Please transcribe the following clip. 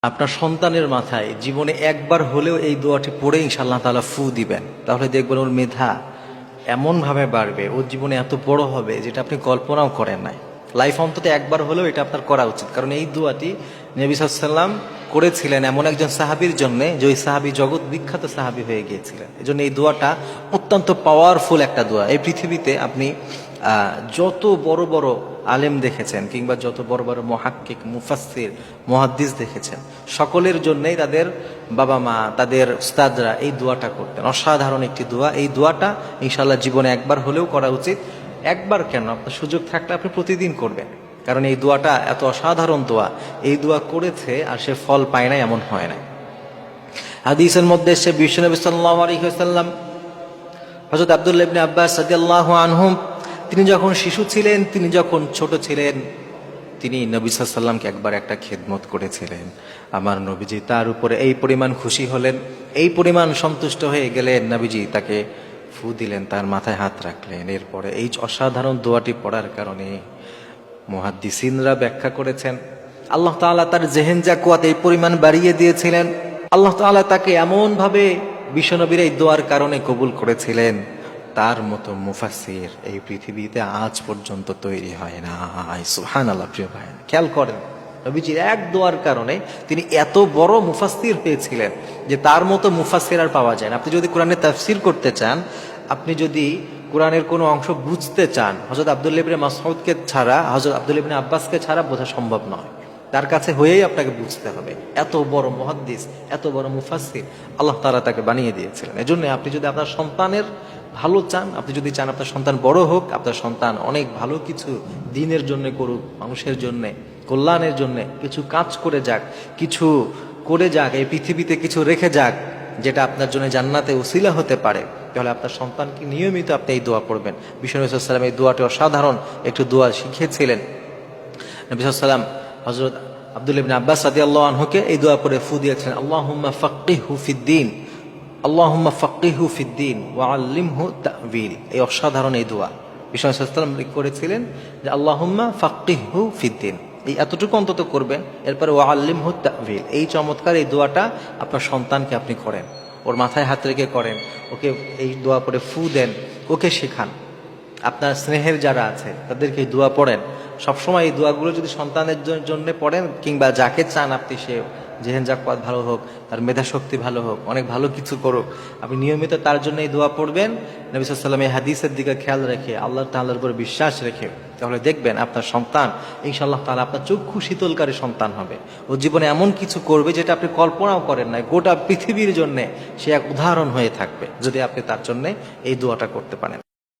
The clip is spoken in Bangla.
আপনার সন্তানের মাথায় জীবনে একবার হলেও এই দোয়াটি পড়ে ইনশাআল্লাহ তাআলা ফু দিবেন, তাহলে দেখবেন ওর মেধা এমনভাবে বাড়বে, ওর জীবনে এত বড় হবে যেটা আপনি কল্পনাও করেন নাই। লাইফ অন্তত একবার হলেও এটা আপনার করা উচিত, কারণ এই দোয়াটি নবী সাল্লাল্লাহু আলাইহি ওয়াসাল্লাম করেছিলেন এমন একজন সাহাবীর জন্য, যে ওই সাহাবী জগৎ বিখ্যাত সাহাবী হয়ে গিয়েছিলেন। এজন্য এই দোয়াটা অত্যন্ত পাওয়ারফুল একটা দোয়া। এই পৃথিবীতে আপনি যত বড় বড় আলেম দেখেছেন কিংবা যত বড় বড় মুহাক্কিক, মুফাসসির, মুহাদ্দিস দেখেছেন, সকলের জন্যই তাদের বাবা মা, তাদের উস্তাদরা এই দোয়াটা করতেন। অসাধারণ একটি দোয়া। এই দোয়াটা ইনশাআল্লাহ জীবনে একবার হলেও করা উচিত। একবার কেন, আপনার সুযোগ থাকলে আপনি প্রতিদিন করবেন, কারণ এই দোয়াটা এত অসাধারণ দোয়া। এই দোয়া করেছে আর সে ফল পায় না এমন হয় না। হাদিসের মধ্যে সে বিশ্বনবী সাল্লাল্লাহু আলাইহি ওয়াসাল্লাম, হযরত আব্দুল্লাহ ইবনে আব্বাস রাদিয়াল্লাহু আনহুম, তিনি যখন শিশু ছিলেন, তিনি যখন ছোট ছিলেন, তিনি নবী সাল্লাল্লাহু আলাইহি ওয়াসাল্লামকে একবার একটা খেদমত করেছিলেন। আমার নবীজি তার উপরে এই পরিমাণ খুশি হলেন, এই পরিমাণ সন্তুষ্ট হয়ে গেলেন, নবীজি তাকে ফু দিলেন, তার মাথায় হাত রাখলেন। এরপরে এই অসাধারণ দোয়াটি পড়ার কারণে মুহাদ্দিসিনরা ব্যাখ্যা করেছেন, আল্লাহ তাআলা তার জেহেন জাকুয়াত এই পরিমাণ বাড়িয়ে দিয়েছিলেন। আল্লাহ তাআলা তাকে এমনভাবে বিশ্বনবীর এই দোয়ার কারণে কবুল করেছিলেন, তার মতো মুফাসসির এই পৃথিবীতে আজ পর্যন্ত তৈরি হয় না। সুবহানাল্লাহ। প্রিয় ভাই, খেয়াল করেন, নবীজির এক দোয়ার কারণে তিনি এত বড় মুফাসসির হয়েছিলেন যে তার মতো মুফাসসির আর পাওয়া যায় না। আপনি যদি কোরআনের তাফসীর করতে চান, আপনি যদি কোরআনের কোনো অংশ বুঝতে চান, হযরত আব্দুল্লাহ ইবনে মাসউদকে ছাড়া, হযরত আব্দুল্লাহ ইবনে আব্বাসকে ছাড়া বোঝা সম্ভব নয়। তার কাছে হয়েই আপনাকে বুঝতে হবে। এত বড় মুহাদ্দিস, এত বড় মুফাসসির আল্লাহ তাআলা তাকে বানিয়ে দিয়েছিলেন। এজন্য আপনি যদি আপনার সন্তানের ভালো চান, আপনি যদি চান আপনার সন্তান বড় হোক, আপনার সন্তান অনেক ভালো কিছু দ্বীনের জন্য করুক, মানুষের জন্য, কল্যাণের জন্য কিছু কাজ করে যাক, কিছু করে যাক, এই পৃথিবীতে কিছু রেখে যাক যেটা আপনার জন্য জান্নাতে উসিলা হতে পারে, তাহলে আপনার সন্তানকে নিয়মিত আপনি এই দোয়া পড়বেন। বিষ্ণু সাল্লাল্লাহু আলাইহি ওয়াসাল্লাম এই দোয়াটি অসাধারণ একটু দোয়া শিখিয়েছিলেন। নবী সাল্লাল্লাহু আলাইহি ওয়াসাল্লাম হযরত আব্দুল্লাহ ইবনে আব্বাস রাদিয়াল্লাহু আনহুকে এই দোয়া পড়ে ফু দিয়েছেন, আল্লাহুম্মা ফাক্কিহহু ফিদ্দীন, আল্লাহুম্মা ফাক্কিহহু ফিদ্দীন ওয়া আল্লিমহু তা'ওয়িল। এই অসাধারণ এই দোয়া বিষ্ণু সাল্লাল্লাহু আলাইহি ওয়াসাল্লাম করেছিলেন যে আল্লাহুম্মা ফাক্কিহহু ফিদ্দীন, এই এতটুকু অন্তত করবেন। এরপরে ওয়া আল্লিমহু তা'ওয়িল, এই চমৎকার এই দোয়াটা আপনার সন্তানকে আপনি করেন, ওর মাথায় হাত রেখে করেন, ওকে এই দোয়া পড়ে ফু দেন, ওকে শেখান। আপনার স্নেহের যারা আছে তাদেরকে এই দোয়া পড়েন। সবসময় এই দোয়াগুলো যদি সন্তানের জন্য পড়েন, কিংবা যাকে চান আপনি সে জেহেন জাকুয়াত ভালো হোক, তার মেধাশক্তি ভালো হোক, অনেক ভালো কিছু করুক, আপনি নিয়মিত তার জন্য এই দোয়া পড়বেন। নবী সাল্লাল্লাহু আলাইহি ওয়াসাল্লাম এই হাদিসের দিকে খেয়াল রেখে, আল্লাহ তাআলার উপর বিশ্বাস রেখে, তাহলে দেখবেন আপনার সন্তান ইনশাআল্লাহ তাআলা আপনার চক্ষু শীতলকারী সন্তান হবে। ও জীবনে এমন কিছু করবে যেটা আপনি কল্পনাও করেন না। গোটা পৃথিবীর জন্য সে এক উদাহরণ হয়ে থাকবে যদি আপনি তার জন্য এই দোয়াটা করতে পারেন।